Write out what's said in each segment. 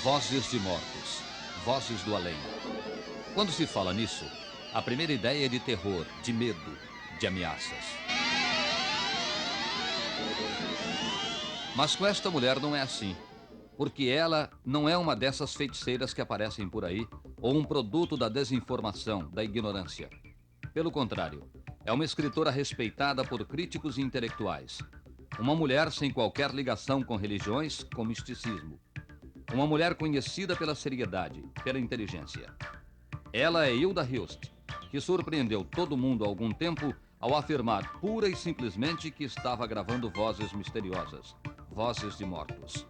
Vozes de mortos, vozes do além. Quando se fala nisso, a primeira ideia é de terror, de medo, de ameaças. Mas com esta mulher não é assim, porque ela não é uma dessas feiticeiras que aparecem por aí, ou um produto da desinformação, da ignorância. Pelo contrário, é uma escritora respeitada por críticos e intelectuais. Uma mulher sem qualquer ligação com religiões, com misticismo. Uma mulher conhecida pela seriedade, pela inteligência. Ela é Hilda Hilst, que surpreendeu todo mundo há algum tempo ao afirmar pura e simplesmente que estava gravando vozes misteriosas, vozes de mortos.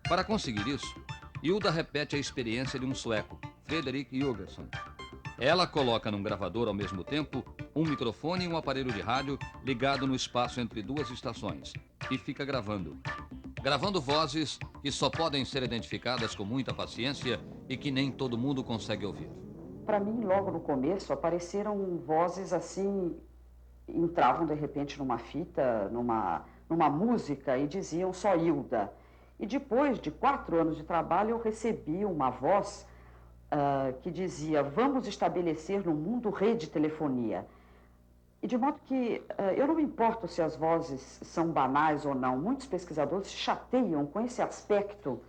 Para conseguir isso, Hilda repete a experiência de um sueco, Fredrik Jurgensen. Ela coloca num gravador ao mesmo tempo um microfone e um aparelho de rádio ligado no espaço entre duas estações e fica gravando. Gravando vozes que só podem ser identificadas com muita paciência e que nem todo mundo consegue ouvir. Para mim, logo no começo, apareceram vozes assim, entravam de repente numa fita, numa música e diziam só Hilda. E depois de 4 anos de trabalho, eu recebi uma voz que dizia: vamos estabelecer no mundo rede telefonia. E de modo que eu não me importo se as vozes são banais ou não. Muitos pesquisadores se chateiam com esse aspecto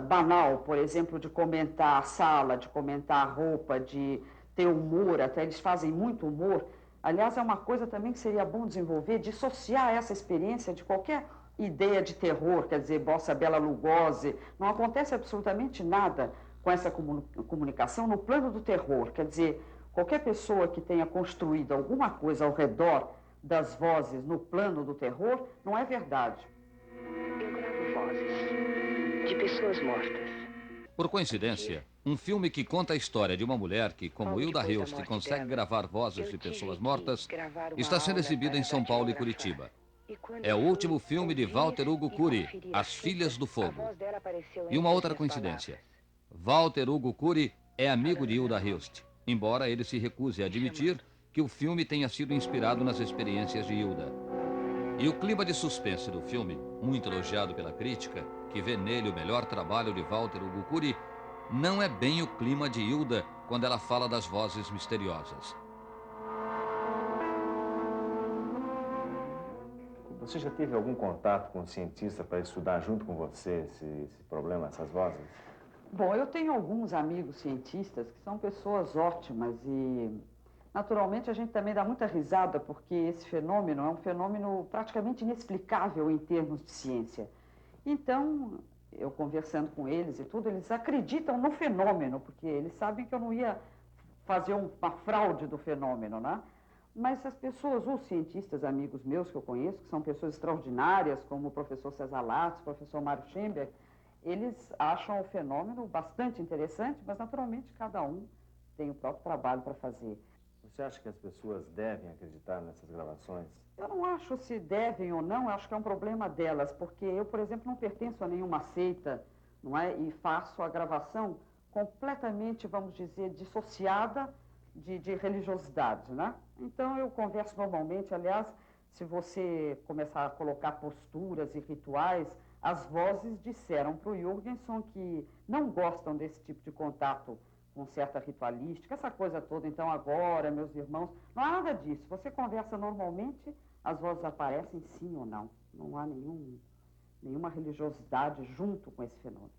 banal, por exemplo, de comentar a sala, de comentar a roupa, de ter humor, até eles fazem muito humor. Aliás, é uma coisa também que seria bom desenvolver, dissociar essa experiência de qualquer ideia de terror, quer dizer, Bossa Bela Lugosi. Não acontece absolutamente nada com essa comunicação no plano do terror, quer dizer, qualquer pessoa que tenha construído alguma coisa ao redor das vozes no plano do terror, não é verdade. Eu gravo vozes de pessoas mortas. Por coincidência, um filme que conta a história de uma mulher que, como Hilda Hilst, consegue gravar vozes de pessoas mortas, está sendo exibido em São Paulo e Curitiba. É o último filme de Walter Hugo Cury, As Filhas do Fogo. E uma outra coincidência. Walter Hugo Cury é amigo de Hilda Hilst, embora ele se recuse a admitir que o filme tenha sido inspirado nas experiências de Hilda. E o clima de suspense do filme, muito elogiado pela crítica, que vê nele o melhor trabalho de Walter Hugo Cury, não é bem o clima de Hilda quando ela fala das vozes misteriosas. Você já teve algum contato com um cientista para estudar junto com você esse problema, essas vozes? Bom, eu tenho alguns amigos cientistas que são pessoas ótimas e, naturalmente, a gente também dá muita risada porque esse fenômeno é um fenômeno praticamente inexplicável em termos de ciência. Então, eu conversando com eles e tudo, eles acreditam no fenômeno, porque eles sabem que eu não ia fazer uma fraude do fenômeno, né? Mas as pessoas, os cientistas amigos meus que eu conheço, que são pessoas extraordinárias, como o professor César Lattes, o professor Mário Schemberg, eles acham o fenômeno bastante interessante, mas naturalmente cada um tem o próprio trabalho para fazer. Você acha que as pessoas devem acreditar nessas gravações? Eu não acho se devem ou não, eu acho que é um problema delas, porque eu, por exemplo, não pertenço a nenhuma seita, não é? E faço a gravação completamente, vamos dizer, dissociada de religiosidade, né? Então eu converso normalmente, aliás, se você começar a colocar posturas e rituais, as vozes disseram para o Jurgensen que não gostam desse tipo de contato com certa ritualística, essa coisa toda. Então agora, meus irmãos, não há nada disso. Você conversa normalmente, as vozes aparecem sim ou não. Não há nenhuma religiosidade junto com esse fenômeno.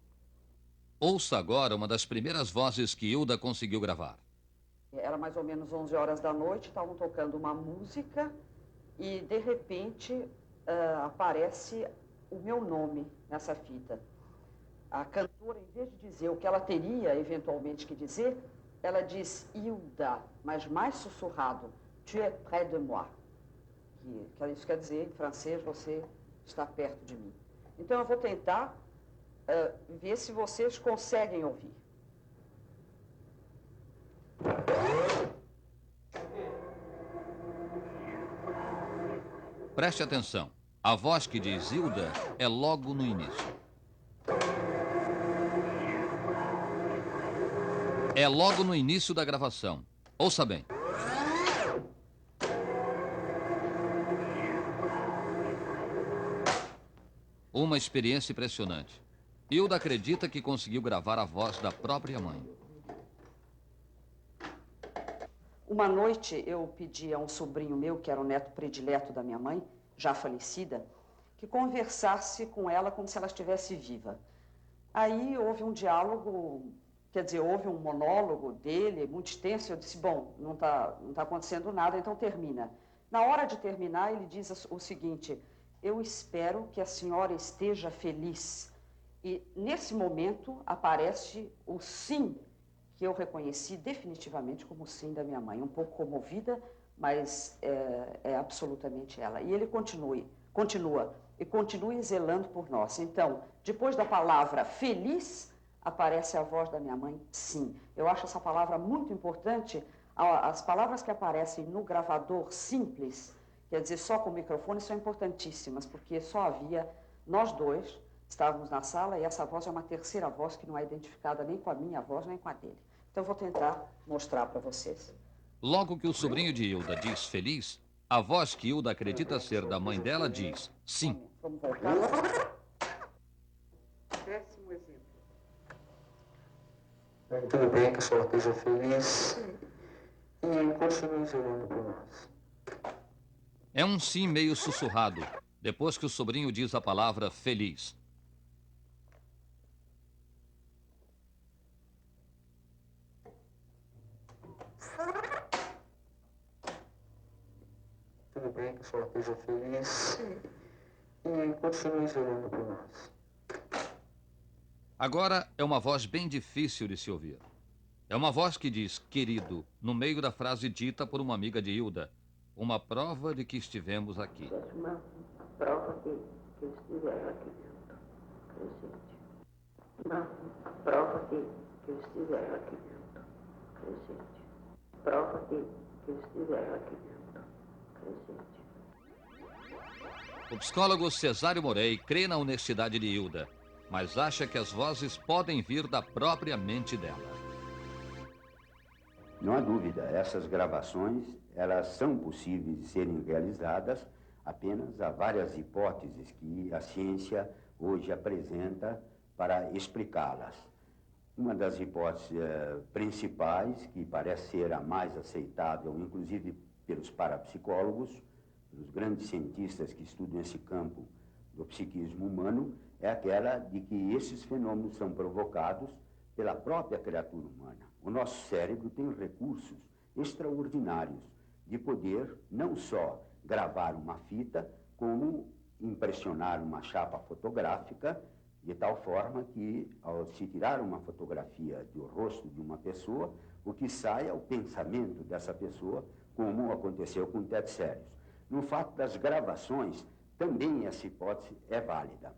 Ouça agora uma das primeiras vozes que Hilda conseguiu gravar. Era mais ou menos 11 horas da noite, estavam tocando uma música e, de repente, aparece o meu nome nessa fita. A cantora, em vez de dizer o que ela teria eventualmente que dizer, ela diz Hilda, mas mais sussurrado, tu es près de moi. Que isso quer dizer, em francês, você está perto de mim. Então eu vou tentar ver se vocês conseguem ouvir. Preste atenção. A voz que diz Hilda é logo no início. É logo no início da gravação. Ouça bem. Uma experiência impressionante. Hilda acredita que conseguiu gravar a voz da própria mãe. Uma noite eu pedi a um sobrinho meu, que era o neto predileto da minha mãe, já falecida, que conversasse com ela como se ela estivesse viva. Aí houve um diálogo, quer dizer, houve um monólogo dele, muito extenso. Eu disse, bom, não tá acontecendo nada, então termina. Na hora de terminar, ele diz o seguinte: eu espero que a senhora esteja feliz. E nesse momento aparece o sim, que eu reconheci definitivamente como o sim da minha mãe. Um pouco comovida, mas é absolutamente ela. E ele continua zelando por nós. Então, depois da palavra feliz, aparece a voz da minha mãe, sim. Eu acho essa palavra muito importante. As palavras que aparecem no gravador simples, quer dizer, só com o microfone, são importantíssimas, porque só havia nós dois, estávamos na sala, e essa voz é uma terceira voz que não é identificada nem com a minha voz, nem com a dele. Então, eu vou tentar mostrar para vocês. Logo que o sobrinho de Hilda diz feliz, a voz que Hilda acredita ser da mãe dela diz sim. Vamos voltar. Péssimo exemplo. Tudo bem que a senhora esteja feliz e continue zelando por nós. É um sim meio sussurrado, depois que o sobrinho diz a palavra feliz. Tudo bem que a senhora esteja feliz e continue zelando por nós. Agora é uma voz bem difícil de se ouvir. É uma voz que diz querido no meio da frase dita por uma amiga de Hilda. Uma prova de que estivemos aqui. Uma prova que eu estiver aqui junto, presente. Uma prova que eu estiver aqui junto, presente. Prova que eu estiver aqui junto, presente. O psicólogo Cesário Morey crê na honestidade de Hilda, mas acha que as vozes podem vir da própria mente dela. Não há dúvida, essas gravações, elas são possíveis de serem realizadas, apenas há várias hipóteses que a ciência hoje apresenta para explicá-las. Uma das hipóteses principais, que parece ser a mais aceitável, inclusive pelos parapsicólogos, pelos grandes cientistas que estudam esse campo do psiquismo humano, é aquela de que esses fenômenos são provocados pela própria criatura humana. O nosso cérebro tem recursos extraordinários de poder não só gravar uma fita, como impressionar uma chapa fotográfica, de tal forma que, ao se tirar uma fotografia do rosto de uma pessoa, o que sai é o pensamento dessa pessoa, como aconteceu com Ted Sérios. No fato das gravações, também essa hipótese é válida.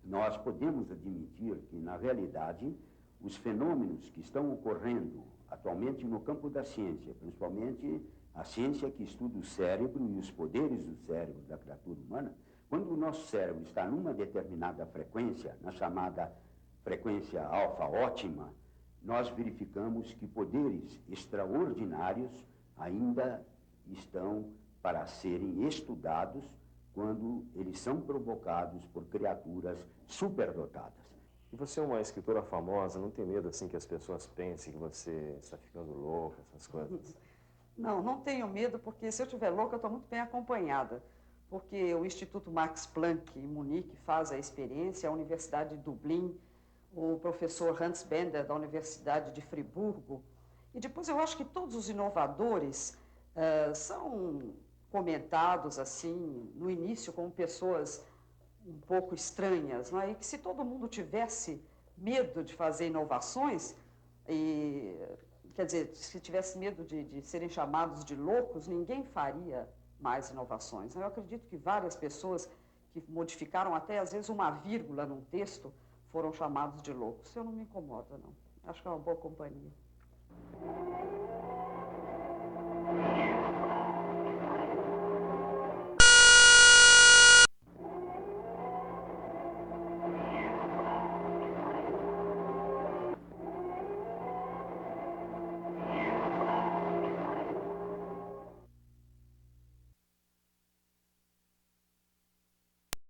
Nós podemos admitir que, na realidade, os fenômenos que estão ocorrendo atualmente no campo da ciência, principalmente a ciência que estuda o cérebro e os poderes do cérebro da criatura humana, quando o nosso cérebro está numa determinada frequência, na chamada frequência alfa ótima, nós verificamos que poderes extraordinários ainda estão para serem estudados quando eles são provocados por criaturas superdotadas. E você é uma escritora famosa, não tem medo assim que as pessoas pensem que você está ficando louca, essas coisas? Não tenho medo, porque se eu estiver louca, eu estou muito bem acompanhada. Porque o Instituto Max Planck em Munique faz a experiência, a Universidade de Dublin, o professor Hans Bender da Universidade de Friburgo. E depois eu acho que todos os inovadores são comentados assim no início como pessoas um pouco estranhas, não é? E que se todo mundo tivesse medo de fazer inovações, quer dizer, se tivesse medo de serem chamados de loucos, ninguém faria mais inovações. Eu acredito que várias pessoas que modificaram até às vezes uma vírgula num texto foram chamados de loucos. Isso eu não me incomoda, não. Acho que é uma boa companhia.